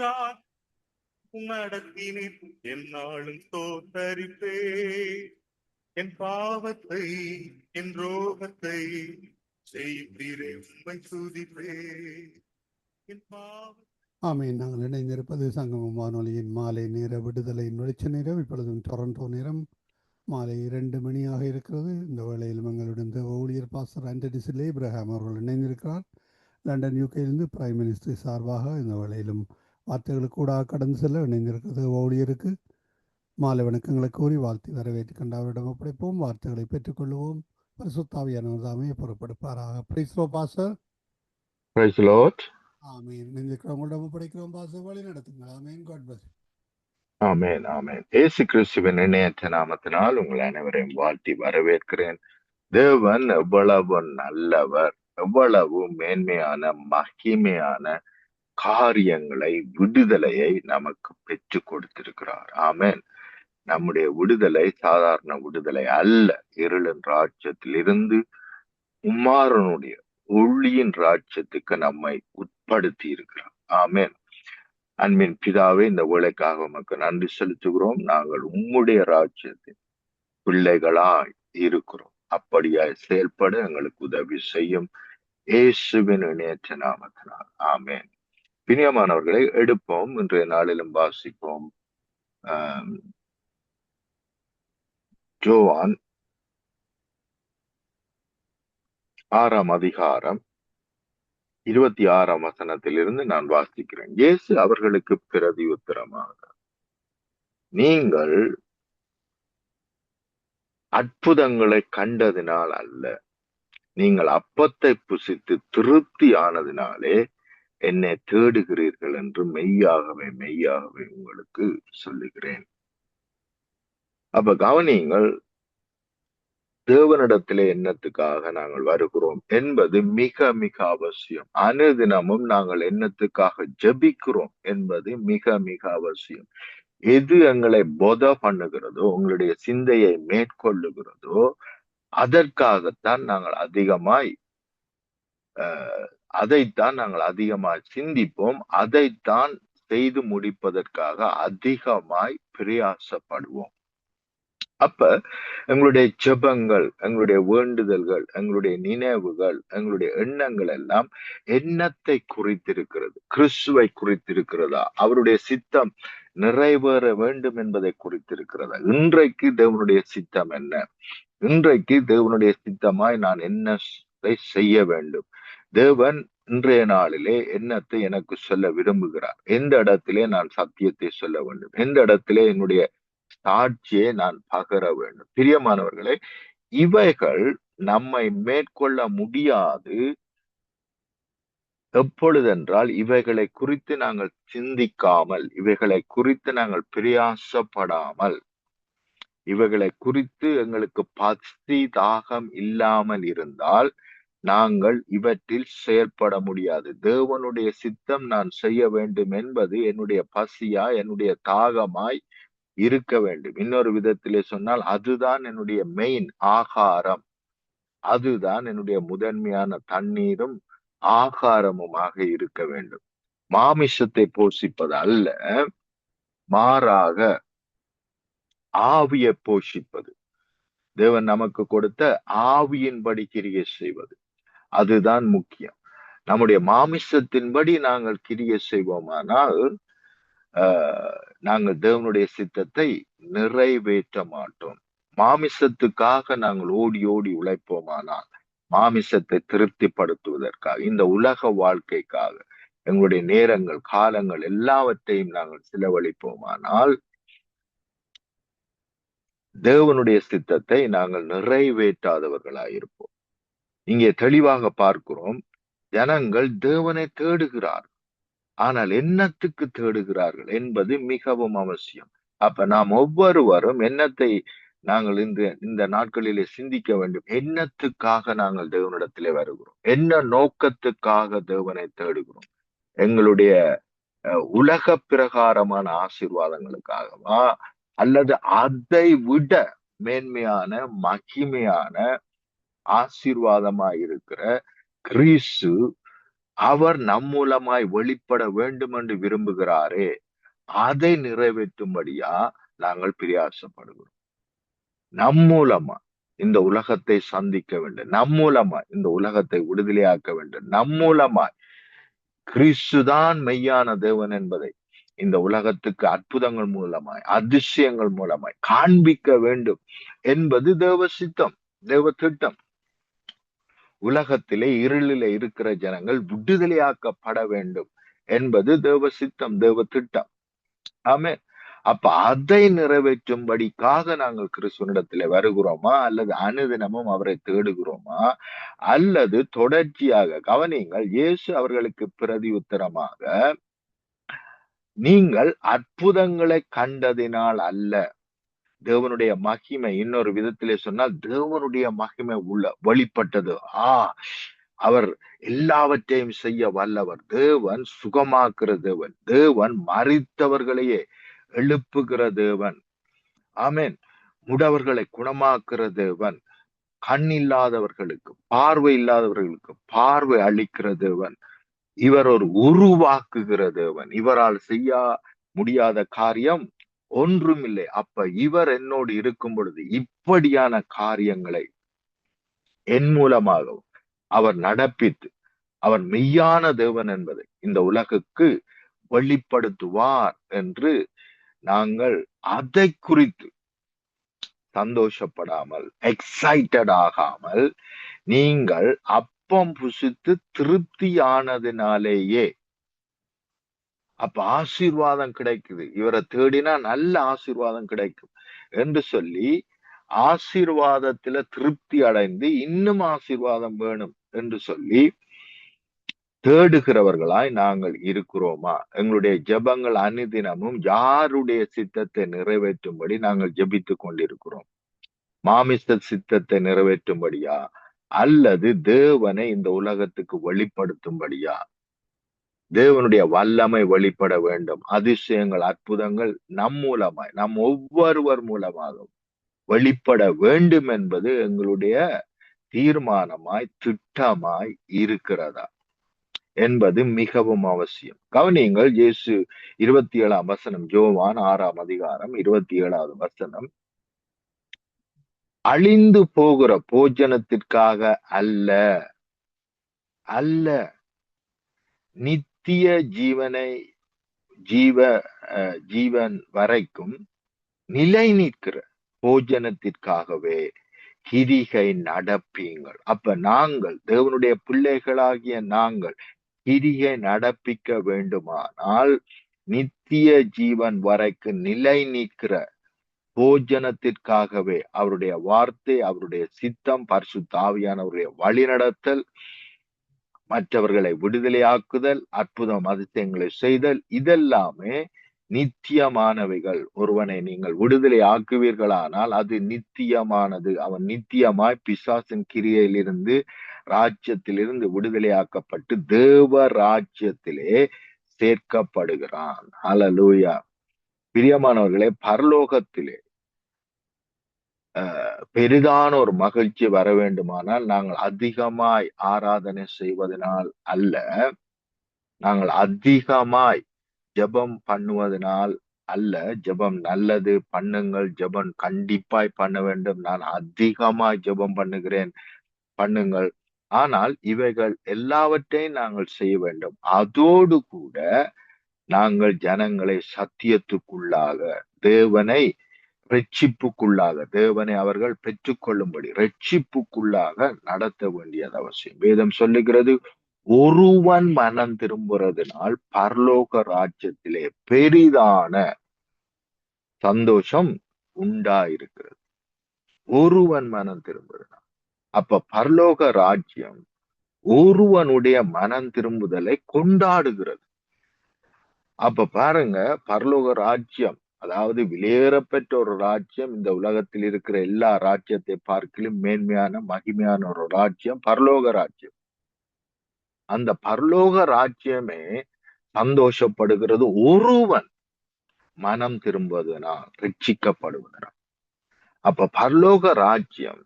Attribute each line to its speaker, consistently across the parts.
Speaker 1: என்றார். உம்மடத்தினில் என்னாலும் தோத்தரிப்பே. என் பாவத்தை என் ரோகத்தை செய்திரே உம்மை துதிப்பே. என் பாவத்தை.
Speaker 2: ஆமீன். நாங்கள் இணைந்திருப்பது சங்கமம் வானொலியின் மாலை நேர விடுதலையின் வெளிச்ச நேரம். இப்பொழுதும் டொரண்டோ நேரம் மாலை 2 மணியாக இருக்கிறது. இந்த வேளையில் எங்களுடன் தேவ ஊழியர் பாஸ்டர் ஆண்டனி சிலே இப்ராஹிம் அவர்கள் இணைந்திருக்கிறார். லண்டன் யூகேயிலிருந்து பிரைம் மினிஸ்டர் சார்பாக இந்த வேளையிலும் வார்த்தைகளுக்கு கூட கடந்து செல்ல இணைந்திருக்கிறது. ஊழியருக்கு மாலை வணக்கங்களை கூறி வாழ்த்தி வரவேற்று கண்டு அவரிடம் ஒப்படைப்போம். வார்த்தைகளை பெற்றுக்கொள்வோம். பரிசுத்தாவியானவர் தாமே பொறுப்படுப்பாராக. பிரைஸ் லோ பாஸ்டர்.
Speaker 3: Praise the Lord.
Speaker 2: ஆமீன். இணைந்திருக்கிறவங்களிடம் ஒப்படைக்கிறோம் பாஸ்டர், வழி நடத்துங்க. ஆமீன். God bless.
Speaker 3: ஆமென், ஆமென். இயேசு கிறிஸ்துவின் இணையற்ற நாமத்தினால் உங்கள் அனைவரையும் வாழ்த்தி வரவேற்கிறேன். தேவன் எவ்வளவு நல்லவர், எவ்வளவு மேன்மையான மகிமையான காரியங்களை, விடுதலையை நமக்கு பெற்றுக் கொடுத்திருக்கிறார். ஆமென். நம்முடைய விடுதலை சாதாரண விடுதலை அல்ல. இருளின் ராஜ்யத்தில் இருந்து குமாரனுடைய ஒளியின் ராஜ்யத்துக்கு நம்மை உட்படுத்தி இருக்கிறார். ஆமென். அன்பின் பிதாவே, இந்த வேலைக்காக உமக்கு நன்றி செலுத்துகிறோம். நாங்கள் உம்முடைய ராஜ்யத்தின் பிள்ளைகளாய் இருக்கிறோம். அப்படியாய் செயல்பட எங்களுக்கு உதவி செய்யும். இயேசுவின் இணையற்ற நாமத்தினால் ஆமென். பிரியமானவர்களை எடுப்போம். இன்றைய நாளிலும் வாசிப்போம். யோவான் 6ஆம் அதிகாரம் 26ஆம் வசனத்திலிருந்து நான் வாசிக்கிறேன். இயேசு அவர்களுக்கு பிரதியுத்தரமாக, நீங்கள் அற்புதங்களை கண்டதினால் அல்ல, நீங்கள் அப்பத்தை புசித்து திருப்தி ஆனதினாலே என்னை தேடுகிறீர்கள் என்று மெய்யாகவே மெய்யாகவே உங்களுக்கு சொல்லுகிறேன். அப்ப கவனியுங்கள், தேவனிடத்திலே என்னத்துக்காக நாங்கள் வருகிறோம் என்பது மிக மிக அவசியம். அனுதினமும் நாங்கள் என்னத்துக்காக ஜெபிக்கிறோம் என்பது மிக மிக அவசியம். எது எங்களை போத பண்ணுகிறதோ, உங்களுடைய சிந்தையை மேற்கொள்ளுகிறதோ, அதற்காகத்தான் நாங்கள் அதிகமாய் சிந்திப்போம். அதைத்தான் செய்து முடிப்பதற்காக அதிகமாய் பிரயாசப்படுவோம். அப்ப எங்களுடைய ஜெபங்கள், எங்களுடைய வேண்டுதல்கள், எங்களுடைய நினைவுகள், எங்களுடைய எண்ணங்கள் எல்லாம் என்னத்தை குறித்திருக்கிறது? கிறிஸ்துவை குறித்திருக்கிறதா? அவருடைய சித்தம் நிறைவேற வேண்டும் என்பதை குறித்திருக்கிறதா? இன்றைக்கு தேவனுடைய சித்தம் என்ன? இன்றைக்கு தேவனுடைய சித்தமாய் நான் என்ன செய்ய வேண்டும்? தேவன் இன்றைய நாளிலே என்னத்தை எனக்கு சொல்ல விரும்புகிறார்? எந்த இடத்திலே நான் சத்தியத்தை சொல்ல வேண்டும்? எந்த இடத்திலே என்னுடைய சாட்சியை நான் பகர வேண்டும்? பிரியமானவர்களே, இவைகள் நம்மை மேற்கொள்ள முடியாது. எப்பொழுதென்றால் இவைகளை குறித்து நாங்கள் சிந்திக்காமல், இவைகளை குறித்து நாங்கள் பிரயாசப்படாமல், இவைகளை குறித்து எங்களுக்கு பசி தாகம் இல்லாமல் இருந்தால் நாங்கள் இவற்றில் செயல்பட முடியாது. தேவனுடைய சித்தம் நான் செய்ய வேண்டும் என்பது என்னுடைய பசியா, என்னுடைய தாகமாய் இருக்க வேண்டும். இன்னொரு விதத்திலே சொன்னால், அதுதான் என்னுடைய மெயின் ஆகாரம், அதுதான் என்னுடைய முதன்மையான தண்ணீரும் ஆகாரமுமாக இருக்க வேண்டும். மாமிசத்தை போஷிப்பது அல்ல, மாறாக ஆவியை போஷிப்பது, தேவன் நமக்கு கொடுத்த ஆவியின்படி கிரியை செய்வது, அதுதான் முக்கியம். நம்முடைய மாமிசத்தின்படி நாங்கள் கிரியை செய்வோமானால் நாங்கள் தேவனுடைய சித்தத்தை நிறைவேற்ற மாட்டோம். மாமிசத்துக்காக நாங்கள் ஓடி ஓடி உழைப்போமானால், மாமிசத்தை திருப்திப்படுத்துவதற்காக, இந்த உலக வாழ்க்கைக்காக எங்களுடைய நேரங்கள், காலங்கள் எல்லாவற்றையும் நாங்கள் செலவழிப்போமானால் தேவனுடைய சித்தத்தை நாங்கள் நிறைவேற்றாதவர்களாயிருப்போம். இங்கே தெளிவாக பார்க்கிறோம், ஜனங்கள் தேவனை தேடுகிறார்கள், ஆனால் என்னத்துக்கு தேடுகிறார்கள் என்பது மிகவும் அவசியம். அப்ப நாம் ஒவ்வொருவரும் என்னத்தை நாங்கள் இந்த நாட்களிலே சிந்திக்க வேண்டும். என்னத்துக்காக நாங்கள் தேவனிடத்திலே வருகிறோம்? என்ன நோக்கத்துக்காக தேவனை தேடுகிறோம்? எங்களுடைய உலக பிரகாரமான ஆசீர்வாதங்களுக்காகவா, அல்லது அதை விட மேன்மையான மகிமையான ஆசீர்வாதமாய் இருக்கிற கிறிஸ்து அவர் நம் மூலமாய் வெளிப்பட வேண்டும் என்று விரும்புகிறாரே, அதை நிறைவேற்றும்படியா நாங்கள் பிரயாசப்படுகிறோம். நம் மூலமா இந்த உலகத்தை சந்திக்க வேண்டும், நம் மூலமா இந்த உலகத்தை விடுதலையாக்க வேண்டும், நம் மூலமாய் கிறிஸ்துதான் மெய்யான தேவன் என்பதை இந்த உலகத்துக்கு அற்புதங்கள் மூலமாய் அதிசயங்கள் மூலமாய் காண்பிக்க வேண்டும் என்பது தேவ சித்தம், தேவ திட்டம். உலகத்திலே இருளிலே இருக்கிற ஜனங்கள் விடுதலையாக்கப்பட வேண்டும் என்பது தேவ சித்தம், தேவ திட்டம். ஆமே. அப்ப அதை நிறைவேற்றும்படிக்காக நாங்கள் கிறிஸ்துவனிடத்திலே வருகிறோமா, அல்லது அனுதினமும் அவரை தேடுகிறோமா, அல்லது தொடர்ச்சியாக கவனிங்கள், இயேசு அவர்களுக்கு பிரதி உத்தரமாக, நீங்கள் அற்புதங்களை கண்டதினால் அல்ல, தேவனுடைய மகிமை, இன்னொரு விதத்திலே சொன்னால் தேவனுடைய மகிமை வெளிப்பட்டது. அவர் எல்லாவற்றையும் செய்ய வல்லவர், தேவன் சுகமாக்குற தேவன், தேவன் மரித்தவர்களையே எழுப்புகிற தேவன். ஆமென். முடவர்களை குணமாக்குற தேவன், கண் இல்லாதவர்களுக்கு, பார்வை இல்லாதவர்களுக்கு பார்வை அளிக்கிற தேவன். இவர் ஒரு உருவாக்குகிற தேவன். இவரால் செய்ய முடியாத காரியம் ஒன்றும் இல்லை. அப்ப இவர் என்னோடு இருக்கும் பொழுது இப்படியான காரியங்களை என் மூலமாகவும் அவர் நடப்பித்து அவர் மெய்யான தேவன் என்பதை இந்த உலகுக்கு வெளிப்படுத்துவார் என்று நாங்கள் அதை குறித்து சந்தோஷப்படாமல், எக்ஸைட்டட் ஆகாமல், நீங்கள் அப்பம் புசித்து திருப்தியானதினாலேயே, அப்ப ஆசீர்வாதம் கிடைக்குது, இவரை தேடினா நல்ல ஆசீர்வாதம் கிடைக்கும் என்று சொல்லி ஆசீர்வாதத்துல திருப்தி அடைந்து இன்னும் ஆசீர்வாதம் வேணும் என்று சொல்லி தேடுகிறவர்களாய் நாங்கள் இருக்கிறோமா? எங்களுடைய ஜெபங்கள் அனுதினமும் யாருடைய சித்தத்தை நிறைவேற்றும்படி நாங்கள் ஜெபித்துக் கொண்டிருக்கிறோம்? மாமிச சித்தத்தை நிறைவேற்றும்படியா, அல்லது தேவனை இந்த உலகத்துக்கு வெளிப்படுத்தும்படியா? தேவனுடைய வல்லமை வெளிப்பட வேண்டும், அதிசயங்கள் அற்புதங்கள் நம் மூலமாய், நம் ஒவ்வொருவர் மூலமாக வெளிப்பட வேண்டும் என்பது எங்களுடைய தீர்மானமாய் திட்டமாய் இருக்கிறதா என்பது மிகவும் அவசியம். கவனியுங்கள், இயேசு 27ஆம் வசனம், யோவான் 6ஆம் அதிகாரம் 27வது வசனம், அழிந்து போகிற போஜனத்திற்காக அல்ல, அல்ல, நித்திய ஜீவன் வரைக்கும் நிலை நிற்கிற போஜனத்திற்காகவே கிரிகை நடப்பீங்கள். அப்ப நாங்கள், தேவனுடைய பிள்ளைகளாகிய நாங்கள் கிரிகை நடப்பிக்க வேண்டுமானால் நித்திய ஜீவன் வரைக்கும் நிலை நிற்கிற போஜனத்திற்காகவே அவருடைய வார்த்தை, அவருடைய சித்தம், பரிசுத்த ஆவியானவருடைய வழிநடத்தல், மற்றவர்களை விடுதலையாக்குதல், அற்புதம் அதிசயங்களை செய்தல், இதெல்லாமே நித்தியமானவைகள். ஒருவனை நீங்கள் விடுதலை ஆக்குவீர்களானால் அது நித்தியமானது. அவன் நித்தியமாய் பிசாசின் கிரியையிலிருந்து, ராஜ்யத்திலிருந்து விடுதலையாக்கப்பட்டு தேவ ராஜ்யத்திலே சேர்க்கப்படுகிறான். ஹல்லேலூயா. பிரியமானவர்களே, பரலோகத்திலே பெரிதான ஒரு மகிழ்ச்சி வர வேண்டுமானால் நாங்கள் அதிகமாய் ஆராதனை செய்வதனால் அல்ல, நாங்கள் அதிகமாய் ஜெபம் பண்ணுவதனால் அல்ல. ஜெபம் நல்லது, பண்ணுங்கள், ஜெபம் கண்டிப்பாய் பண்ண வேண்டும். நான் அதிகமாய் ஜெபம் பண்ணுகிறேன், பண்ணுங்கள். ஆனால் இவைகள் எல்லாவற்றையும் நாங்கள் செய்ய வேண்டும். அதோடு கூட நாங்கள் ஜனங்களை சத்தியத்துக்குள்ளாக, தேவனை ரட்சிப்புக்குள்ளாக, தேவனை அவர்கள் பெற்றுக்கொள்ளும்படி ரட்சிப்புக்குள்ளாக நடத்த வேண்டியது அவசியம். வேதம் சொல்லுகிறது, ஒருவன் மனம் திரும்புறதுனால் பரலோக ராஜ்யத்திலே பெரிதான சந்தோஷம் உண்டாயிருக்கிறது. ஒருவன் மனம் திரும்புறதுனால். அப்ப பரலோக ராஜ்யம் ஒருவனுடைய மனம் திரும்புதலை கொண்டாடுகிறது. அப்ப பாருங்க, பரலோக ராஜ்யம், அதாவது வெளியேறப்பெற்ற ஒரு ராஜ்யம், இந்த உலகத்தில் இருக்கிற எல்லா ராஜ்யத்தை பார்க்கலும் மேன்மையான மகிமையான ஒரு ராஜ்யம் பரலோக ராஜ்யம். அந்த பரலோக ராஜ்யமே சந்தோஷப்படுகிறது ஒருவன் மனம் திரும்புவதனால், ரட்சிக்கப்படுவதனால். அப்ப பரலோக ராஜ்யம்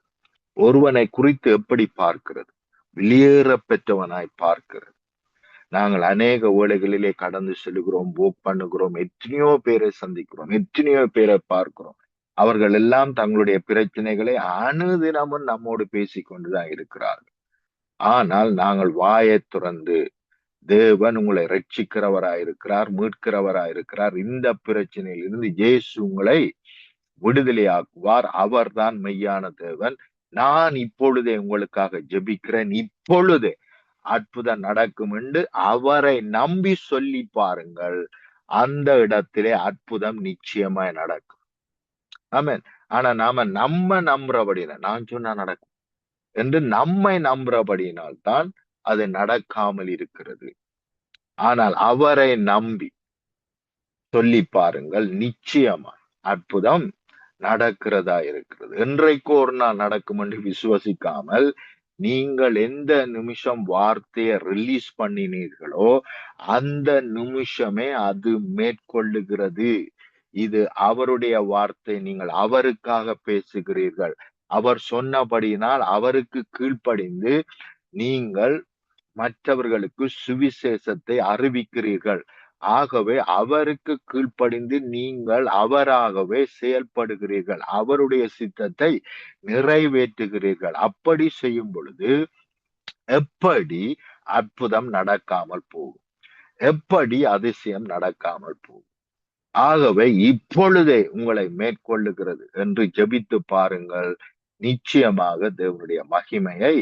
Speaker 3: ஒருவனை குறித்து எப்படி பார்க்கிறது? வெளியேற பெற்றவனாய் பார்க்கிறது. நாங்கள் அநேக வேளைகளிலே கடந்து செல்கிறோம், walk பண்ணுகிறோம், எத்தனையோ பேரை சந்திக்கிறோம், எத்தனையோ பேரை பார்க்கிறோம். அவர்கள் எல்லாம் தங்களுடைய பிரச்சனைகளை அனுதினமும் நம்மோடு பேசிக்கொண்டுதான் இருக்கிறார்கள். ஆனால் நாங்கள் வாயை துறந்து தேவன் உங்களை ரட்சிக்கிறவராயிருக்கிறார், மீட்கிறவராயிருக்கிறார், இந்த பிரச்சனையிலிருந்து இயேசு உங்களை விடுதலையாக்குவார், அவர்தான் மெய்யான தேவன், நான் இப்பொழுதே உங்களுக்காக ஜெபிக்கிறேன், இப்பொழுதே அற்புதம் நடக்கும் என்று அவரை நம்பி சொல்லி பாருங்கள். அந்த இடத்திலே அற்புதம் நிச்சயமாய் நடக்கும். ஆமென். ஆனா நம்ம நம்புறபடினா, நான் சொன்னா நடக்கும் என்று நம்மை நம்புறபடியினால் தான் அது நடக்காமல் இருக்கிறது. ஆனால் அவரை நம்பி சொல்லி பாருங்கள், நிச்சயமா அற்புதம் நடக்கிறதா இருக்கிறது. என்றைக்கு ஒரு நாள் நடக்கும் என்று விசுவசிக்காமல் நீங்கள் எந்த நிமிஷம் வார்த்தையை ரிலீஸ் பண்ணினீர்களோ அந்த நிமிஷமே அது மேற்கொள்ளுகிறது. இது அவருடைய வார்த்தை, நீங்கள் அவருக்காக பேசுகிறீர்கள். அவர் சொன்னபடியினால் அவருக்கு கீழ்ப்படிந்து நீங்கள் மற்றவர்களுக்கு சுவிசேஷத்தை அறிவிக்கிறீர்கள். ஆகவே அவருக்கு கீழ்ப்படிந்து நீங்கள் அவராகவே செயல்படுகிறீர்கள், அவருடைய சித்தத்தை நிறைவேற்றுகிறீர்கள். அப்படி செய்யும் பொழுது எப்படி அற்புதம் நடக்காமல் போகும்? எப்படி அதிசயம் நடக்காமல் போகும்? ஆகவே இப்பொழுதே உங்களை மேற்கொள்ளுகிறது என்று ஜெபித்து பாருங்கள், நிச்சயமாக தேவனுடைய மகிமையை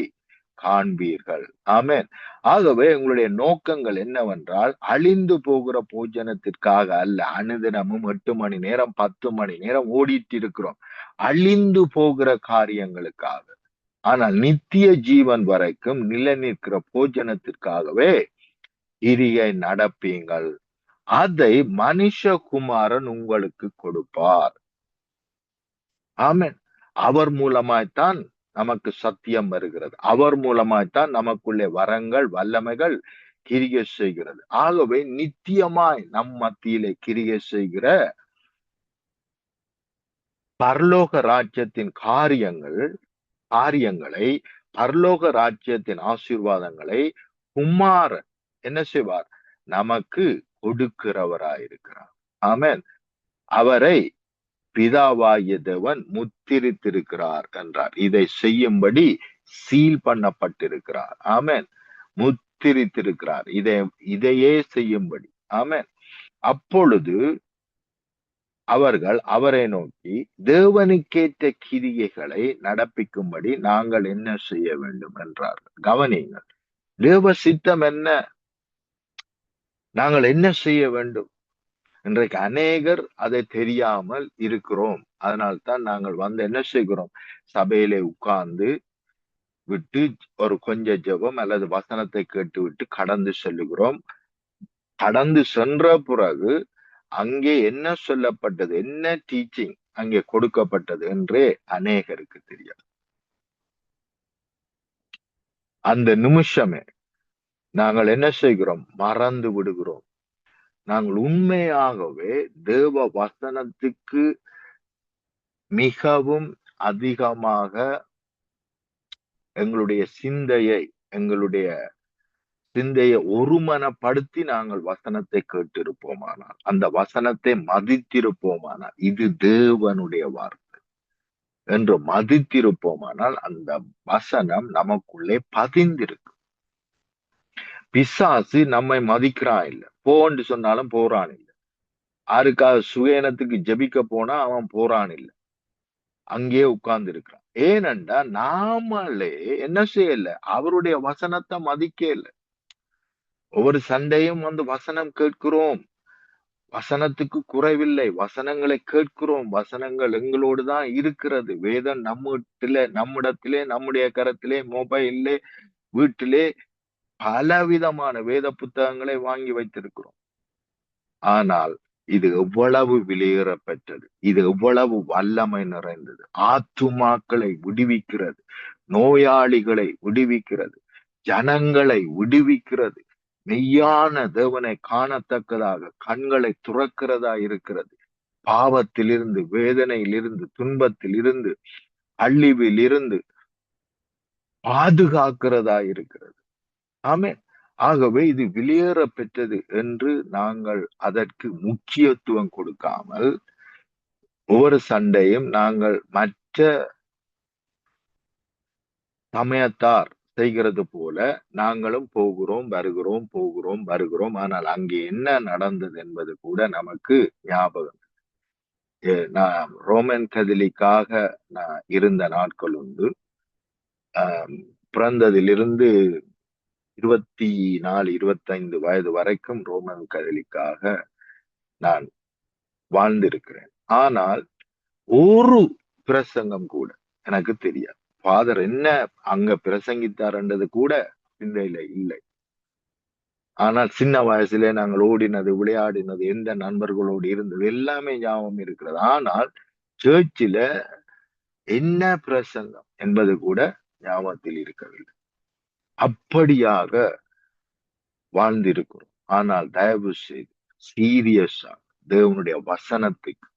Speaker 3: காண்பீர்கள். ஆமென். ஆகவே உங்களுடைய நோக்கங்கள் என்னவென்றால், அழிந்து போகிற போஜனத்திற்காக அல்ல. அனுதினமும் 8 மணி நேரம் 10 மணி நேரம் ஓடிட்டு இருக்கிறோம் அழிந்து போகிற காரியங்களுக்காக. ஆனால் நித்திய ஜீவன் வரைக்கும் நிலைநிற்கிற போஜனத்திற்காகவே கிரியை நடப்பீங்கள். அதை மனுஷகுமாரன் உங்களுக்கு கொடுப்பார். ஆமென். அவர் மூலமாய்த்தான் நமக்கு சத்தியம் வருகிறது, அவர் மூலமாய்த்தான் நமக்குள்ளே வரங்கள் வல்லமைகள் கிரியை செய்கிறது. ஆகவே நித்தியமாய் நம் மத்தியிலே கிரியை செய்கிற பரலோக ராஜ்யத்தின் காரியங்களை பரலோக ராஜ்யத்தின் ஆசீர்வாதங்களை குமாரன் என்ன செய்வார்? நமக்கு கொடுக்கிறவராயிருக்கிறார். ஆமென். அவரை பிதாவாகிய தேவன் முத்திரித்திருக்கிறார் என்றார். இதை செய்யும்படி சீல் பண்ணப்பட்டிருக்கிறார். ஆமென். முத்திரித்திருக்கிறார், இதையே செய்யும்படி. ஆமென். அப்பொழுது அவர்கள் அவரை நோக்கி, தேவனுக்கேற்ற கிரியைகளை நடப்பிக்கும்படி நாங்கள் என்ன செய்ய வேண்டும் என்றார்கள். கவனியுங்கள், தேவ சித்தம் என்ன, நாங்கள் என்ன செய்ய வேண்டும்? இன்றைக்கு அநேகர் அதை தெரியாமல் இருக்கிறோம். அதனால்தான் நாங்கள் என்ன செய்கிறோம்? சபையிலே உட்கார்ந்து விட்டு ஒரு கொஞ்ச ஜெபம் அல்லது வசனத்தை கேட்டு விட்டு கடந்து செல்லுகிறோம். கடந்து சென்ற பிறகு அங்கே என்ன சொல்லப்பட்டது, என்ன டீச்சிங் அங்கே கொடுக்கப்பட்டது என்றே அநேகருக்கு தெரியாது. அந்த நிமிஷமே நாங்கள் என்ன செய்கிறோம்? மறந்து விடுகிறோம். நாங்கள் உண்மையாகவே தேவ வசனத்துக்கு மிகவும் அதிகமாக எங்களுடைய சிந்தையை ஒருமனப்படுத்தி நாங்கள் வசனத்தை கேட்டிருப்போமானால், அந்த வசனத்தை மதித்திருப்போமானால், இது தேவனுடைய வார்த்தை என்று மதித்திருப்போமானால், அந்த வசனம் நமக்குள்ளே பதிந்திருக்கு. பிசாசு நம்மை மதிக்கிறான் இல்ல, போன்னு சொன்னாலும் போறான் இல்ல. யாருக்காக சுயனத்துக்கு ஜெபிக்க போனா அவன் போறான் இல்ல, அங்கேயே உட்கார்ந்து இருக்கிறான். ஏனென்றா நாமளே என்ன செய்யல? அவருடைய வசனத்தை மதிக்க இல்ல. ஒவ்வொரு சண்டையும் வசனம் கேட்கிறோம், வசனத்துக்கு குறைவில்லை, வசனங்களை கேட்கிறோம், வசனங்கள் எங்களோடுதான் இருக்கிறது. வேதம் நம்மிடத்திலே நம்முடைய கரத்திலே மொபைல்லே வீட்டிலே பலவிதமான வேத புத்தகங்களை வாங்கி வைத்திருக்கிறோம். ஆனால் இது எவ்வளவு வெளியேறப்பெற்றது, இது எவ்வளவு வல்லமை நிறைந்தது, ஆத்துமாக்களை விடுவிக்கிறது, நோயாளிகளை விடுவிக்கிறது, ஜனங்களை விடுவிக்கிறது, மெய்யான தேவனை காணத்தக்கதாக கண்களை துறக்கிறதா இருக்கிறது, பாவத்திலிருந்து, வேதனையிலிருந்து, துன்பத்திலிருந்து, அழிவில் இருந்து பாதுகாக்கிறதா இருக்கிறது. ஆமென். ஆகவே இது வெளியேற பெற்றது என்று நாங்கள் அதற்கு முக்கியத்துவம் கொடுக்காமல் ஒவ்வொரு சண்டையும் நாங்கள் மற்ற சமயத்தார் செய்கிறது போல நாங்களும் போகிறோம் வருகிறோம் போகிறோம் வருகிறோம். ஆனால் அங்கே என்ன நடந்தது என்பது கூட நமக்கு ஞாபகம். நான் ரோமன் கதலிக்காக நான் இருந்த நாட்கள் உண்டு. பிறந்ததிலிருந்து 24 25 வயது வரைக்கும் ரோமன் கதலிக்காக நான் வாழ்ந்திருக்கிறேன். ஆனால் ஒரு பிரசங்கம் கூட எனக்கு தெரியாது. ஃபாதர் என்ன அங்க பிரசங்கித்தார்ன்றது கூட சிந்தையில இல்லை. ஆனால் சின்ன வயசுல நாங்கள் ஓடினது, விளையாடினது, எந்த நண்பர்களோடு இருந்தது எல்லாமே ஞாபகம் இருக்கிறது. ஆனால் சர்ச்சில என்ன பிரசங்கம் என்பது கூட ஞாபகத்தில் இருக்கவில்லை. அப்படியாக வாழ்ந்திருக்கிறோம். ஆனால் தயவு செய்து சீரியஸா தேவனுடைய வசனத்துக்கு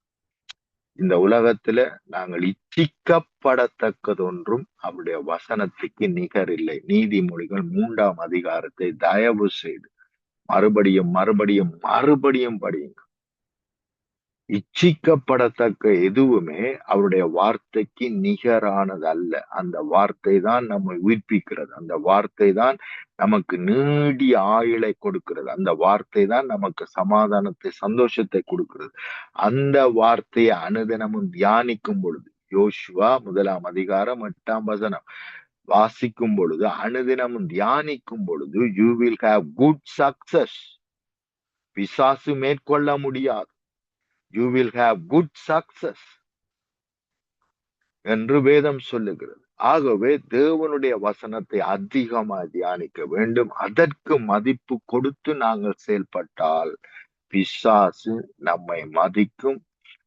Speaker 3: இந்த உலகத்துல நாங்கள் இச்சிக்கப்படத்தக்கதொன்றும் அவருடைய வசனத்துக்கு நிகர் இல்லை. நீதிமொழிகள் 3ஆம் அதிகாரத்தை தயவு செய்து மறுபடியும் மறுபடியும் மறுபடியும் படியுங்க. இச்சிக்கப்படத்தக்க எதுவுமே அவருடைய வார்த்தைக்கு நிகரானது அல்ல. அந்த வார்த்தை தான் நம்மை உயிர்ப்பிக்கிறது. அந்த வார்த்தை தான் நமக்கு நீடிய ஆயுளை கொடுக்கிறது. அந்த வார்த்தை தான் நமக்கு சமாதானத்தை, சந்தோஷத்தை கொடுக்கிறது. அந்த வார்த்தையை அனுதினமும் தியானிக்கும் பொழுது, யோசுவா 1ஆம் அதிகாரம் 8ஆம் வசனம் வாசிக்கும் பொழுது, அனுதினமும் தியானிக்கும் பொழுது, you will have good success. பிசாசு மேற்கொள்ள முடியாது. You will have good success என்று வேதம் சொல்லுகிறது. ஆகவே தேவனுடைய வசனத்தை அதிகமாக தியானிக்க வேண்டும். அதற்கு மதிப்பு கொடுத்து நாங்கள் செயல்பட்டால் பிசாசு நம்மை மதிக்கும்.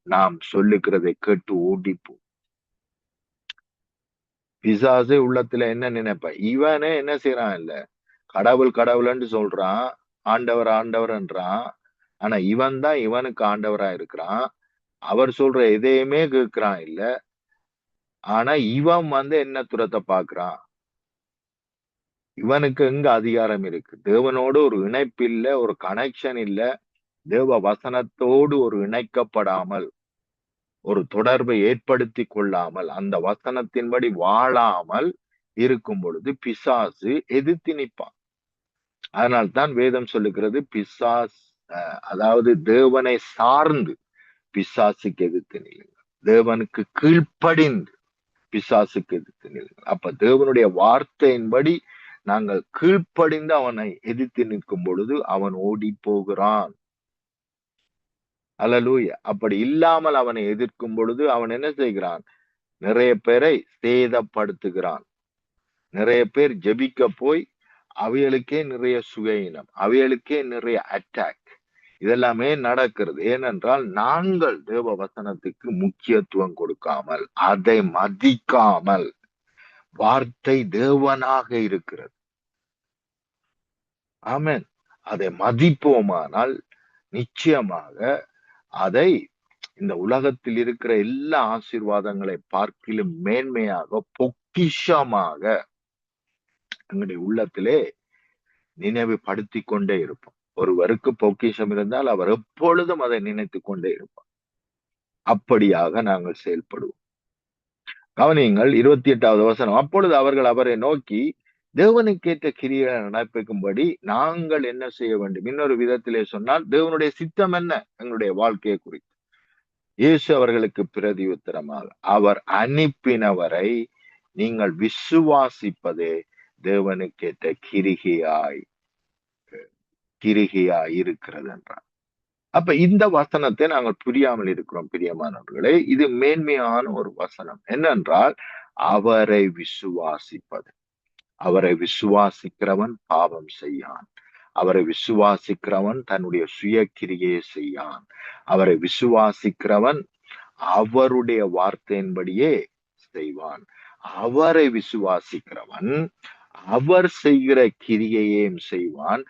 Speaker 3: நாம் சொல்லுகிறதை கேட்டு ஓடிப்போம். பிசாசு உள்ளத்துல என்ன நினைப்ப, இவனே என்ன செய்யறான், இல்ல கடவுள் கடவுள்ன்னு சொல்றான், ஆண்டவர் ஆண்டவர்ன்றான். ஆனா இவன் தான் இவனுக்கு ஆண்டவரா இருக்கிறான். அவர் சொல்ற எதையுமே கேட்கிறான் இல்ல. ஆனா இவன் என்ன துரத்தை பாக்குறான். இவனுக்கு எங்க அதிகாரம் இருக்கு? தேவனோடு ஒரு இணைப்பு இல்ல, ஒரு கனெக்ஷன் இல்ல. தேவ வசனத்தோடு ஒரு இணைக்கப்படாமல், ஒரு தொடர்பை ஏற்படுத்தி கொள்ளாமல், அந்த வசனத்தின்படி வாழாமல் இருக்கும் பொழுது பிசாசு எதிர்த்து நிற்பான். அதனால்தான் வேதம் சொல்லுகிறது, அதாவது தேவனை சார்ந்து பிசாசுக்கு எதிர்த்து நில்லுங்கள், தேவனுக்கு கீழ்ப்படிந்து பிசாசுக்கு எதிர்த்து நில்லுங்கள். அப்ப தேவனுடைய வார்த்தையின்படி நாங்கள் கீழ்ப்படிந்து அவனை எதிர்த்து நிற்கும் பொழுது அவன் ஓடி போகிறான். அல்லேலூயா. அப்படி இல்லாமல் அவனை எதிர்க்கும் பொழுது அவன் என்ன செய்கிறான்? நிறைய பேரை சேதப்படுத்துகிறான். நிறைய பேர் ஜெபிக்க போய் அவைகளுக்கே நிறைய சுயயினம், அவைகளுக்கே நிறைய அட்டாக், இதெல்லாமே நடக்கிறது. ஏனென்றால் நாங்கள் தேவ வசனத்துக்கு முக்கியத்துவம் கொடுக்காமல், அதை மதிக்காமல், வார்த்தை தேவனாக இருக்கிறது. ஆமென். அதை மதிப்போமானால் நிச்சயமாக அதை இந்த உலகத்தில் இருக்கிற எல்லா ஆசீர்வாதங்களை பார்க்கிலும் மேன்மையாக, பொக்கிஷமாக எங்களுடைய உள்ளத்திலே நினைவுபடுத்திக் கொண்டே இருப்போம். ஒருவருக்கு பொக்கிஷம் இருந்தால் அவர் எப்பொழுதும் அதை நினைத்துக் கொண்டே இருப்பார். அப்படியாக நாங்கள் செயல்படுவோம். கவனியுங்கள் 28வது வசனம். அப்பொழுது அவர்கள் அவரை நோக்கி, தேவனுக்கேற்ற கிரியை நடப்பிக்கும்படி நாங்கள் என்ன செய்ய வேண்டும்? இன்னொரு விதத்திலே சொன்னால், தேவனுடைய சித்தம் என்ன எங்களுடைய வாழ்க்கையை குறித்து? இயேசு அவர்களுக்கு பிரதி உத்தரமாக, அவர் அனுப்பினவரை நீங்கள் விசுவாசிப்பதே தேவனுக்கேற்ற கிரிகையாய் இருக்கிறது என்றார். அப்ப இந்த வசனத்தை நாங்கள் புரியாமல் இருக்கிறோம் பிரியமானவர்களே. இது மேன்மையான ஒரு வசனம். என்னென்றால், அவரை விசுவாசிப்பது. அவரை விசுவாசிக்கிறவன் பாவம் செய்யான். அவரை விசுவாசிக்கிறவன் தன்னுடைய சுய கிரியை செய்யான். அவரை விசுவாசிக்கிறவன் அவருடைய வார்த்தையின்படியே செய்வான். அவரை விசுவாசிக்கிறவன் அவர் செய்கிற கிரியையையும் செய்வான்,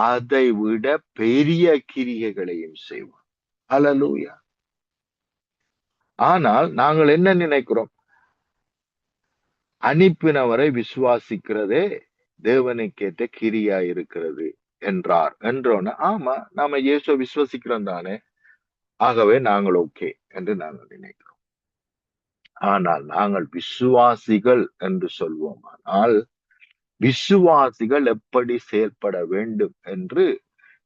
Speaker 3: அதை விட பெரிய கிரியைகளையும் செய்வான். அல்லேலூயா. ஆனால் நாங்கள் என்ன நினைக்கிறோம்? அனுப்பினவரை விசுவாசிக்கிறதே தேவனுக்கேற்ற கிரியா இருக்கிறது என்றார். என்றோன்னு ஆமா நாம இயேசுவை விசுவசிக்கிறோம் தானே, ஆகவே நாங்கள் ஓகே என்று நாங்கள் நினைக்கிறோம். ஆனால் நாங்கள் விசுவாசிகள் என்று சொல்வோமானால் விசுவாசிகள் எப்படி செயல்பட வேண்டும் என்று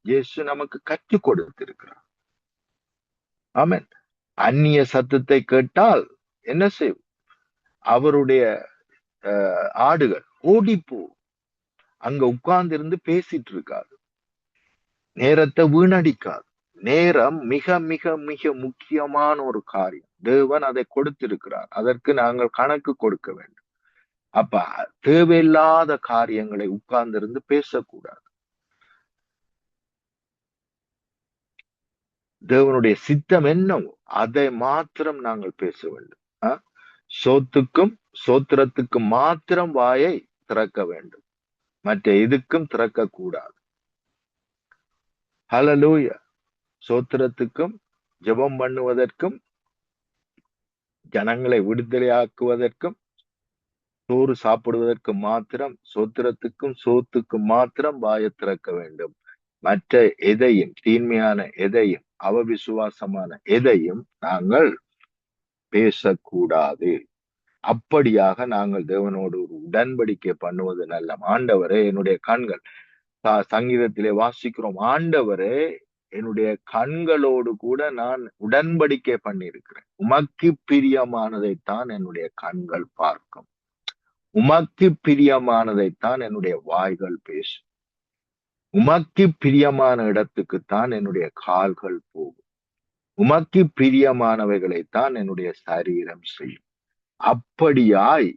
Speaker 3: இயேசு நமக்கு கற்றுக் கொடுத்திருக்கிறார். ஆமென். அந்நிய சத்தத்தை கேட்டால் என்ன செய்யும்? அவருடைய ஆடுகள் ஓடிப்போ, அங்க உட்கார்ந்து இருந்து பேசிட்டு இருக்காது, நேரத்தை வீணடிக்காது. நேரம் மிக மிக மிக முக்கியமான ஒரு காரியம். தேவன் அதை கொடுத்திருக்கிறார், அதற்கு நாங்கள் கணக்கு கொடுக்க வேண்டும். அப்ப தேவையில்லாத காரியங்களை உட்கார்ந்திருந்து பேசக்கூடாது. தேவனுடைய சித்தம் என்னவோ அதை மாத்திரம் நாங்கள் பேச வேண்டும். சோத்துக்கும் சோத்திரத்துக்கும் மாத்திரம் வாயை திறக்க வேண்டும், மற்ற எதுக்கும் திறக்க கூடாது. ஹல்லேலூயா. சோத்திரத்துக்கும் ஜெபம் பண்ணுவதற்கும் ஜனங்களை விடுதலையாக்குவதற்கும் சோறு சாப்பிடுவதற்கு மாத்திரம், சோத்திரத்துக்கும் சோத்துக்கும் மாத்திரம் வாயை திறக்க வேண்டும். மற்ற எதையும், தீன்மையான எதையும், அவவிசுவாசமான எதையும் நாங்கள் பேசக்கூடாது. அப்படியாக நாங்கள் தேவனோடு ஒரு உடன்படிக்கை பண்ணுவது நல்ல. ஆண்டவரே என்னுடைய கண்கள், சங்கீதத்திலே வாசிக்கிறோம், ஆண்டவரே என்னுடைய கண்களோடு கூட நான் உடன்படிக்கை பண்ணியிருக்கிறேன். உமக்கு பிரியமானதைத்தான் என்னுடைய கண்கள் பார்க்கும், உமக்கு பிரியமானதைத்தான் என்னுடைய வாய்கள் பேசும், உமக்கு பிரியமான இடத்துக்குத்தான் என்னுடைய கால்கள் போகும், உமக்கு பிரியமானவைகளைத்தான் என்னுடைய சரீரம் செய்யும். அப்படியாய்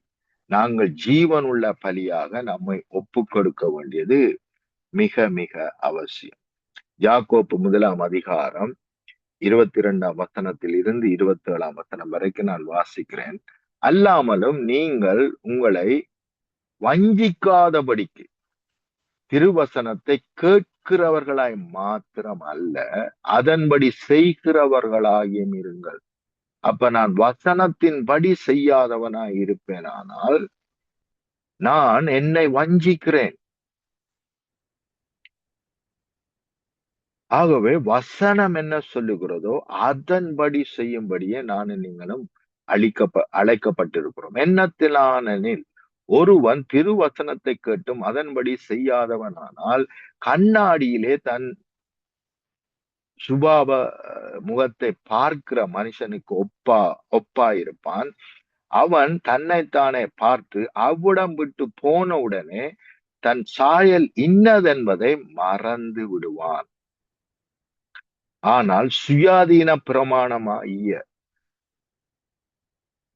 Speaker 3: நாங்கள் ஜீவனுள்ள பலியாக நம்மை ஒப்பு கொடுக்க வேண்டியது மிக மிக அவசியம். யாக்கோப்பு 1 22 வசனத்தில் இருந்து 27 வசனம் வரைக்கும் நான் வாசிக்கிறேன். அல்லாமலும் நீங்கள் உங்களை வஞ்சிக்காதபடிக்கு திருவசனத்தை கேட்கிறவர்களாய் மாத்திரம் அல்ல, அதன்படி செய்கிறவர்களாகியும் இருங்கள். அப்ப நான் வசனத்தின்படி செய்யாதவனாய் இருப்பேனானால் நான் என்னை வஞ்சிக்கிறேன். ஆகவே வசனம் என்ன சொல்லுகிறதோ அதன்படி செய்யும்படியே நானும் நீங்களும் அழைக்கப்பட்டிருக்கிறோம். என்னத்திலானெனில் ஒருவன் திருவசனத்தை கேட்டும் அதன்படி செய்யாதவனானால் கண்ணாடியிலே தன் சுபாவ முகத்தை பார்க்கிற மனுஷனுக்கு ஒப்பா இருப்பான். அவன் தன்னைத்தானே பார்த்து அவ்விடம் விட்டு போன உடனே தன் சாயல் இன்னதென்பதை மறந்து விடுவான். ஆனால் சுயாதீன பிரமாணமாகிய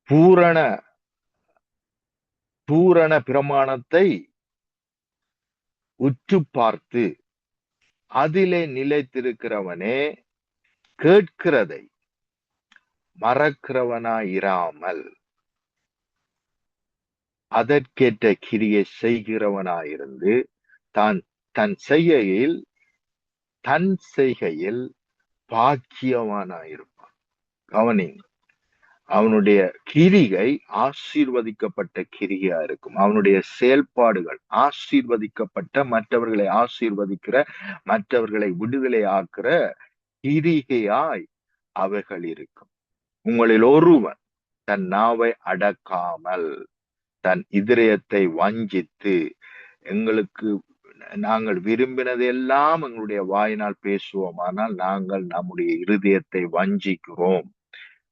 Speaker 3: பூரண பிரமாணத்தை உற்று பார்த்து அதிலே நிலைத்திருக்கிறவனே கேட்கிறதை மறக்கிறவனாயிராமல் அதற்கேற்ற கிரியை செய்கிறவனாயிருந்து தன் செய்கையில் பாக்கியவானாயிருப்பான். கவனிங்க, அவனுடைய கிரிகை ஆசீர்வதிக்கப்பட்ட கிரிகையா இருக்கும். அவனுடைய செயல்பாடுகள் ஆசீர்வதிக்கப்பட்ட, மற்றவர்களை ஆசீர்வதிக்கிற, மற்றவர்களை விடுதலை ஆக்குற கிரிகையாய் அவைகள் இருக்கும். உங்களில் ஒருவன் தன் நாவை அடக்காமல் தன் இதயத்தை வஞ்சித்து, நாங்கள் விரும்பினதெல்லாம் எங்களுடைய வாயினால் பேசுவோமானால் நாங்கள் நம்முடைய இருதயத்தை வஞ்சிக்கிறோம்.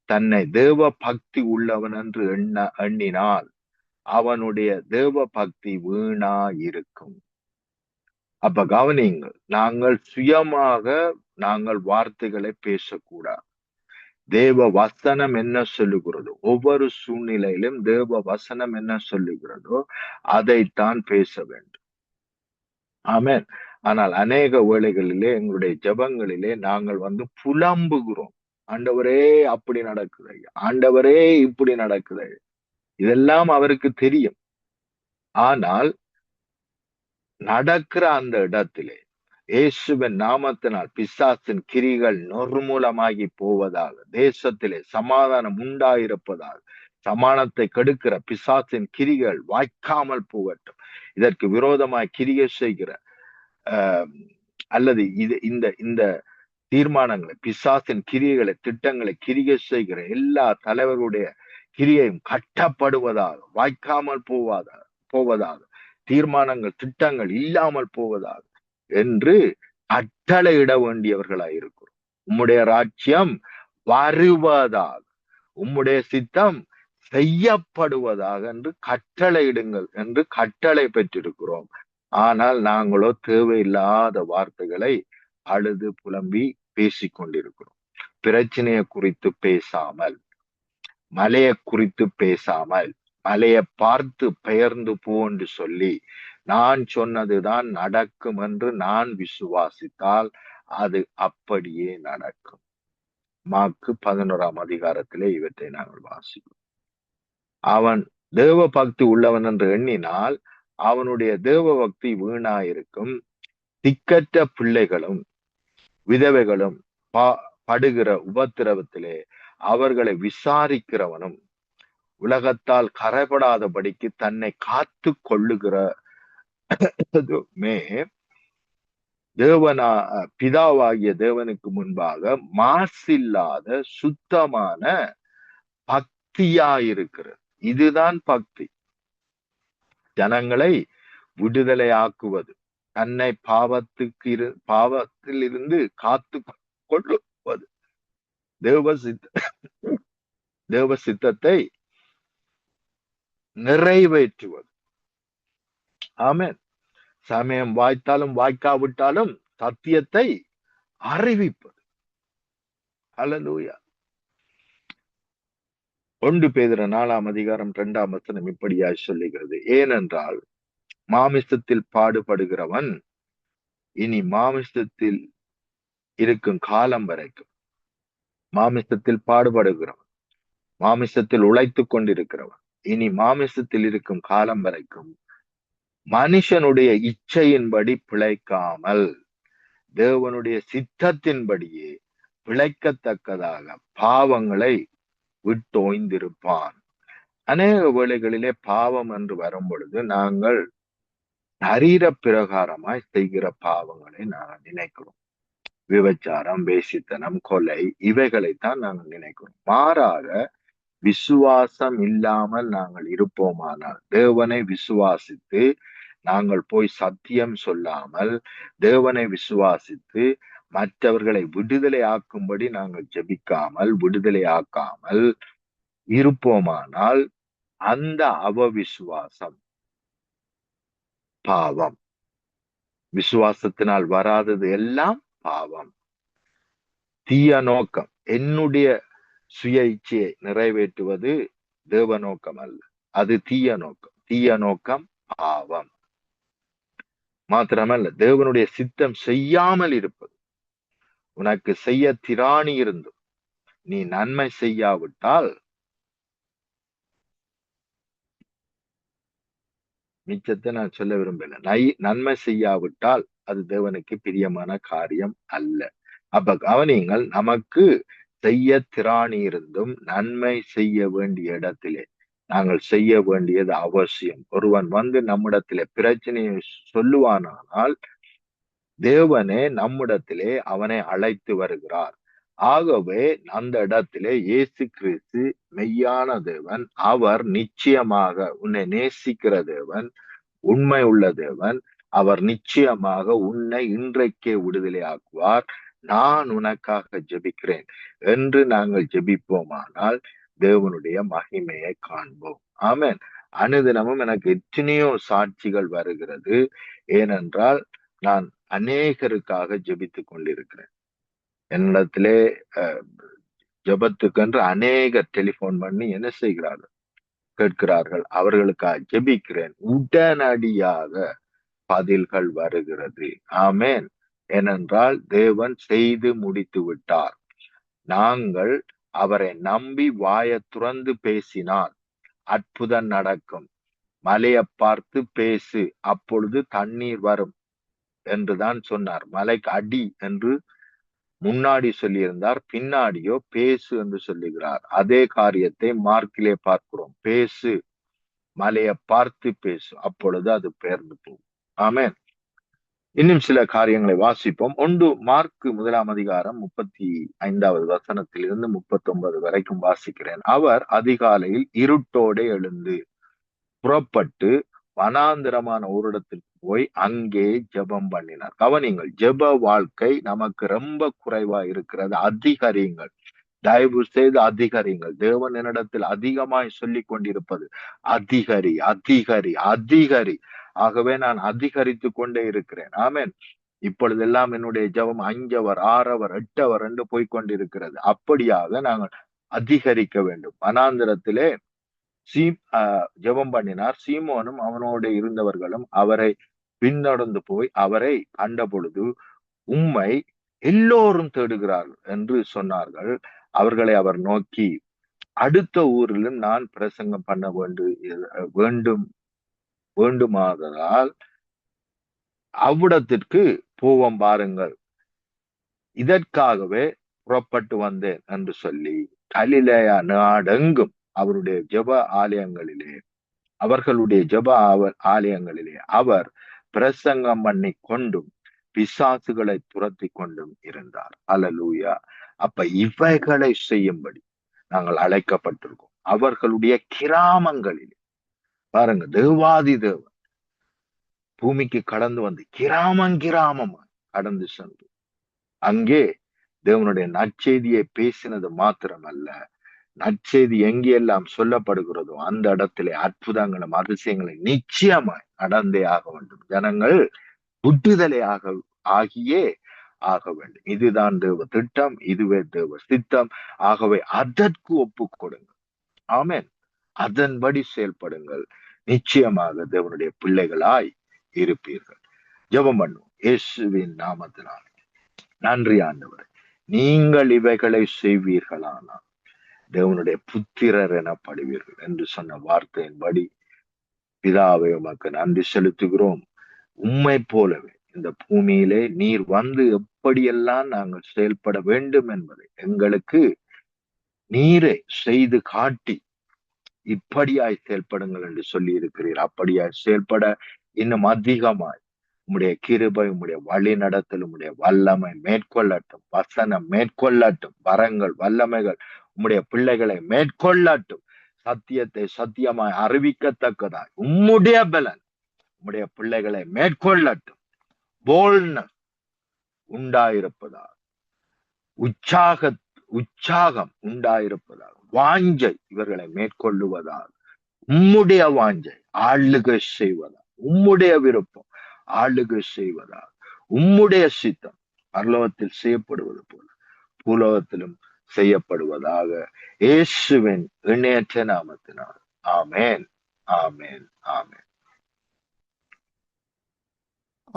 Speaker 3: தன்னை தேவ பக்தி உள்ளவன் என்று எண்ணினால் அவனுடைய தேவ பக்தி வீணா இருக்கும். அப்ப கவனிங்கள், நாங்கள் சுயமாக நாங்கள் வார்த்தைகளை பேசக்கூடாது. தேவ வசனம் என்ன சொல்லுகிறதோ, ஒவ்வொரு சூழ்நிலையிலும் தேவ வசனம் என்ன சொல்லுகிறதோ அதைத்தான் பேச வேண்டும். ஆமென். ஆனால் அநேக வேளைகளிலே எங்களுடைய ஜெபங்களிலே நாங்கள் புலம்புகிறோம். ஆண்டவரே அப்படி நடக்குது, ஆண்டவரே இப்படி நடக்குது. இதெல்லாம் அவருக்கு தெரியும். ஆனால் நடக்கிற அந்த இடத்திலே இயேசுவின் நாமத்தினால் பிசாசின் கிரிகள் நிர்மூலமாகி போவதாக, தேசத்திலே சமாதானம் உண்டாயிருப்பதாக, சமானத்தை கெடுக்கிற பிசாசின் கிரிகள் வாய்க்காமல் போகட்டும். இதற்கு விரோதமாய் கிரியை செய்கிற அல்லது இந்த இந்த தீர்மானங்களை, பிசாசின் கிரியைகளை, திட்டங்களை, கிரியை செய்கிற எல்லா தலைவர்களுடைய கிரியையும் கட்டப்படுவதாக, வாய்க்காமல் போவதாக, தீர்மானங்கள், திட்டங்கள் இல்லாமல் போவதாக என்று கட்டளையிட வேண்டியவர்களாய் இருக்கிறோம். உம்முடைய ராஜ்யம் வருவதாக, உம்முடைய சித்தம் செய்யப்படுவதாக என்று கட்டளையிடுங்கள் என்று கட்டளை பெற்றிருக்கிறோம். ஆனால் நாங்களோ தேவையில்லாத வார்த்தைகளை அழுது புலம்பி பேசிக் கொண்டிருக்கிறோம். பிரச்சனையை குறித்து பேசாமல், மலையை குறித்து பேசாமல், மலையை பார்த்து பெயர்ந்து போன்று சொல்லி நான் சொன்னதுதான் நடக்கும் என்று நான் விசுவாசித்தால் அது அப்படியே நடக்கும். மாற்கு 11ஆம் அதிகாரத்திலே இவற்றை நாங்கள் வாசிக்கிறோம். அவன் தேவ பக்தி உள்ளவன் என்று எண்ணினால் அவனுடைய தேவ பக்தி வீணாயிருக்கும். திக்கற்ற பிள்ளைகளும் விதவைகளும் படுகிற உபத்திரவத்திலே அவர்களை விசாரிக்கிறவனும் உலகத்தால் கரைபடாதபடிக்கு தன்னை காத்து கொள்ளுகிறதுமே பிதாவாகிய தேவனுக்கு முன்பாக மாசில்லாத சுத்தமான பக்தியாயிருக்கிறது. இதுதான் பக்தி. ஜனங்களை விடுதலை ஆக்குவது, தன்னை பாவத்தில் இருந்து காத்து கொள்ளுவது, தேவ சித்தத்தை நிறைவேற்றுவது. ஆமென். சமயம் வாய்த்தாலும் வாய்க்காவிட்டாலும் சத்தியத்தை அறிவிப்பது. ஹல்லேலூயா. 1 பேதுரு 4ஆம் அதிகாரம் 2ஆம் வசனம் இப்படியாய் சொல்லுகிறது. ஏனென்றால் மாமிசத்தில் பாடுபடுகிறவன் இனி மாமிசத்தில் இருக்கும் காலம் வரைக்கும், மாமிசத்தில் பாடுபடுகிறவன், மாமிசத்தில் உழைத்துக் கொண்டிருக்கிறவன் இனி மாமிசத்தில் இருக்கும் காலம் வரைக்கும் மனுஷனுடைய இச்சையின்படி பிழைக்காமல் தேவனுடைய சித்தத்தின்படியே பிழைக்கத்தக்கதாக பாவங்களை விட்டோய்ந்திருப்பான். அநேக வேளைகளிலே பாவம் என்று வரும் பொழுது நாங்கள் சரீர பிரகாரமாய் செய்கிற பாவங்களை நாங்கள் நினைக்கிறோம். விபச்சாரம், வேசித்தனம், கொலை, இவைகளைத்தான் நாங்கள் நினைக்கிறோம். மாறாக விசுவாசம் இல்லாமல் நாங்கள் இருப்போமானால், தேவனை விசுவாசித்து நாங்கள் போய் சத்தியம் சொல்லாமல், தேவனை விசுவாசித்து மற்றவர்களை விடுதலை ஆக்கும்படி நாங்கள் ஜெபிக்காமல், விடுதலை ஆக்காமல் இருப்போமானால் அந்த அவவிசுவாசம் பாவம். விசுவாசத்தினால் வராதது எல்லாம் பாவம். தீய நோக்கம், என்னுடைய சுய இச்சையை நிறைவேற்றுவது தேவ நோக்கம் அல்ல, அது தீய நோக்கம். தீய நோக்கம் பாவம். மாத்திரமல்ல, தேவனுடைய சித்தம் செய்யாமல் இருப்பது. உனக்கு செய்ய திராணி இருந்தும் நீ நன்மை செய்யாவிட்டால் மிச்சத்தை நான் சொல்ல விரும்பல. நன்மை செய்யாவிட்டால் அது தேவனுக்கு பிரியமான காரியம் அல்ல. அப்ப கவனிங்கள், நமக்கு செய்ய திராணி இருந்தும் நன்மை செய்ய வேண்டிய இடத்திலே நாங்கள் செய்ய வேண்டியது அவசியம். ஒருவன் வந்து நம்மிடத்திலே பிரச்சனையை சொல்லுவானால் தேவனே நம்மிடத்திலே அவனை அழைத்து வருகிறார். ஆகவே அந்த இடத்திலே இயேசு கிறிஸ்து மெய்யான தேவன். அவர் நிச்சயமாக உன்னை நேசிக்கிற தேவன், உண்மை உள்ள தேவன். அவர் நிச்சயமாக உன்னை இன்றைக்கே விடுதலை ஆக்குவார். நான் உனக்காக ஜெபிக்கிறேன் என்று நாங்கள் ஜெபிப்போமானால் தேவனுடைய மகிமையை காண்போம். ஆமென். அனுதினமும் எனக்கு எத்தனையோ சாட்சிகள் வருகிறது. ஏனென்றால் நான் அநேகருக்காக ஜெபித்துக் கொண்டிருக்கிறேன். என்னிடத்திலே ஜெபத்துக்கென்று அநேகர் டெலிபோன் பண்ணி என்ன செய்கிறார்கள், கேட்கிறார்கள். அவர்களுக்காக ஜெபிக்கிறேன். உடனடியாக பதில்கள் வருகிறது. ஆமென். ஏனென்றால் தேவன் செய்து முடித்து விட்டார். நாங்கள் அவரை நம்பி வாயை துறந்து பேசினால் அற்புதம் நடக்கும். மலையை பார்த்து பேசு, அப்பொழுது தண்ணீர் வரும் என்றுதான் சொன்னார். மலைக்கு அடி என்று முன்னாடி சொல்லியிருந்தார், பின்னாடியோ பேசு என்று சொல்லுகிறார். அதே காரியத்தை மார்க்கிலே பார்க்கிறோம். பேசு, மலையை பார்த்து பேசு, அப்பொழுது அது பெயர்ந்து போகும். ஆமென். இன்னும் சில காரியங்களை வாசிப்போம். மார்க் 1 35வது வசனத்திலிருந்து 39 வரைக்கும் வாசிக்கிறேன். அவர் அதிகாலையில் இருட்டோടെ எழுந்து புறப்பட்டு வனாந்திரமான ஒரு இடத்திற்கு போய் அங்கே ஜெபம் பண்ணினார். கவனிங்கள், ஜெப வாழ்க்கை நமக்கு ரொம்ப குறைவா இருக்கிறது. அதிகரியுங்கள், தயவு செய்து அதிகரியுங்கள். தேவன் என்னிடத்தில் அதிகமாய் சொல்லிக் கொண்டிருப்பது அதிகரி, அதிகரி, அதிகரி. ஆகவே நான் அதிகரித்து கொண்டே இருக்கிறேன். ஆமென். இப்பொழுதெல்லாம் என்னுடைய ஜெபம் 5 அவர் 6 அவர் 8 அவர் என்று போய்கொண்டிருக்கிறது. அப்படியாக நாங்கள் அதிகரிக்க வேண்டும். வனாந்திரத்திலே ஜெபம் பண்ணினார். சீமோனும் அவனோடு இருந்தவர்களும் அவரை பின்தொடர்ந்து போய் அவரை கண்ட பொழுது, உம்மை எல்லோரும் தேடுகிறார்கள் என்று சொன்னார்கள். அவர்களை அவர் நோக்கி, அடுத்த ஊரிலும் நான் பிரசங்கம் பண்ண வேண்டுமாதலால் அவ்விடத்திற்கு போவோம் பாருங்கள், இதற்காகவே புறப்பட்டு வந்தேன் என்று சொல்லி கலிலேயா நாடெங்கும் அவருடைய ஜெப ஆலயங்களிலே அவர் பிரசங்கம் பண்ணி கொண்டும் பிசாசுகளை துரத்தி கொண்டும் இருந்தார். அல்லேலூயா. அப்ப இவைகளை செய்யும்படி நாங்கள் அழைக்கப்பட்டிருக்கோம். அவர்களுடைய கிராமங்களிலே பாருங்க, தேவாதி தேவன் பூமிக்கு கடந்து வந்து கிராமமா கடந்து சென்று அங்கே தேவனுடைய நற்செய்தியை பேசினது மாத்திரமல்ல, நற்செய்தி எங்கெல்லாம் சொல்லப்படுகிறதோ அந்த இடத்திலே அற்புதங்களும் அதிசயங்களும் நிச்சயமாய் நடந்தே ஆக வேண்டும். ஜனங்கள் விடுதலை ஆகியே ஆக வேண்டும். இதுதான் தேவ திட்டம், இதுவே தேவ சித்தம். ஆகவே அதற்கு ஒப்பு கொடுங்கள். ஆமென். அதன்படி செயல்படுங்கள். நிச்சயமாக தேவனுடைய பிள்ளைகளாய் இருப்பீர்கள். ஜெபம் பண்ணுவோம். இயேசுவின் நாமத்தினால் நன்றி ஆண்டவரே, நீங்கள் இவைகளை செய்வீர்களானால் தேவனுடைய புத்திரர் எனப்படுவீர்கள் என்று சொன்ன வார்த்தையின்படி பிதாவை உமக்கு நன்றி செலுத்துகிறோம். உம்மை போலவே இந்த பூமியிலே நீர் வந்து எப்படியெல்லாம் நாங்கள் செயல்பட வேண்டும் என்பதை எங்களுக்கு நீரே செய்து காட்டி இப்படியாய் செயல்படுங்கள் என்று சொல்லி இருக்கிறீர். அப்படியாய் செயல்பட இன்னும் அதிகமாய் உம்முடைய கிருபை, உம்முடைய வழி நடத்தல், உம்முடைய வல்லமை மேற்கொள்ளட்டும். வசனம் மேற்கொள்ளட்டும். வரங்கள், வல்லமைகள் உம்முடைய பிள்ளைகளை மேற்கொள்ளட்டும். சத்தியத்தை சத்தியமாய் அறிவிக்கத்தக்கதாய் உம்முடைய பலன் உம்முடைய பிள்ளைகளை மேற்கொள்ளட்டும். போல்ட்னஸ் உண்டாயிருப்பதாக, உற்சாகம் உண்டாயிருப்பதாக, வாஞ்சை இவர்களை மேற்கொள்ளுவதாக, உம்முடைய வாஞ்சை ஆளுகை செய்வதாக, உம்முடைய விருப்பம் ஆளுகை செய்வதாக, உம்முடைய சித்தம் பரலோகத்தில் செய்யப்படுவது போல பூலோகத்திலும் செய்யப்படுவதாக, இயேசுவின் இணையற்ற நாமத்தினால். ஆமென், ஆமென், ஆமென்.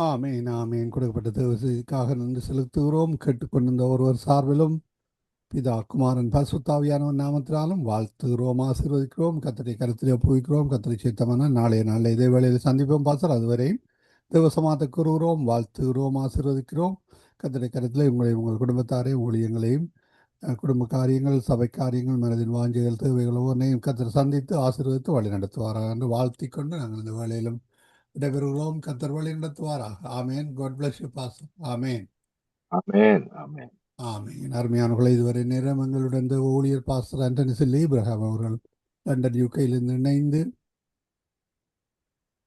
Speaker 2: ஆமேன், ஆமேன். கொடுக்கப்பட்ட தேவசதிக்காக நன்றி செலுத்துகிறோம். கேட்டுக்கொண்டிருந்த ஒருவர் சார்பிலும் பிதா, குமாரன், பரிசுத்தாவியானவன் நாமத்தினாலும் வாழ்த்துகிறோம், ஆசீர்வதிக்கிறோம். கர்த்தரை கருத்திலே ஒப்புவிக்கிறோம். கர்த்தரை சித்தமான நாளைய நாளில் இதே வேளையில் சந்திப்போம் பாஸ்டர். அதுவரையும் தேவசமாத்தை கூறுகிறோம், வாழ்த்துகிறோம், ஆசீர்வதிக்கிறோம். கர்த்தரை கருத்திலே உங்கள் குடும்பத்தாரை, ஊழியங்களையும், குடும்ப காரியங்கள், சபை காரியங்கள், மனதின் வாஞ்சைகள், தேவைகள் ஒவ்வொன்றையும் கர்த்தர் சந்தித்து ஆசீர்வதித்து வழி நடத்துவாராக என்று வாழ்த்தி கொண்டு நாங்கள் இந்த வேளையிலும் விடைபெறுகிறோம். கர்த்தர் வழி நடத்துவாராக. ஆமேன். God bless you, Pastor. ஆமேன்,
Speaker 3: ஆமென், ஆமென்.
Speaker 2: ஆமேன். அருமையானவர்களை, இதுவரை நேரம் எங்களுடன் ஊழியர் பாஸ்டர் ஆண்டனி சில்லி இப்ராஹிம் அவர்கள் லண்டன் யூகையிலிருந்து இணைந்து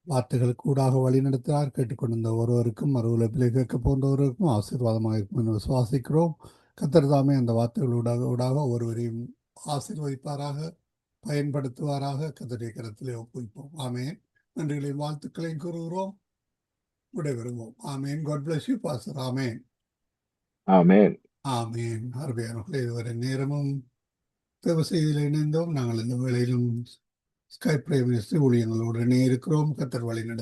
Speaker 2: வார்த்தைகளுக்கு கூடாக வழி நடத்தினார். கேட்டுக்கொண்டிருந்த ஒருவருக்கும் மறுவுலப்பிலே கேட்க போன்றவருக்கும் ஆசீர்வாதமாக இருக்கும் என்று விசுவாசிக்கிறோம். கர்த்தர் தாமே அந்த வார்த்தைகளூடாக ஒருவரையும் ஆசீர்வதிப்பாராக, பயன்படுத்துவாராக. கர்த்தருடைய கரத்திலே ஒப்புவிப்போம். ஆமேன். நன்றிகளையும் வாழ்த்துக்களையும் கூறுகிறோம், விடைபெறுவோம். ஆமேன். God bless you, Pastor. ஆமேன்,
Speaker 3: ஆமென்.
Speaker 2: ஆமேன். அருமையானவர்களே, இதுவரை நேரமும் தேவ செய்தியில் இணைந்தோம். நாங்கள் இந்த வேளையிலும் ஸ்கைப் பிரைம் மினிஸ்ட்ரி ஊழியங்களோடு இணைய இருக்கிறோம். கர்த்தர் வழி நடத்த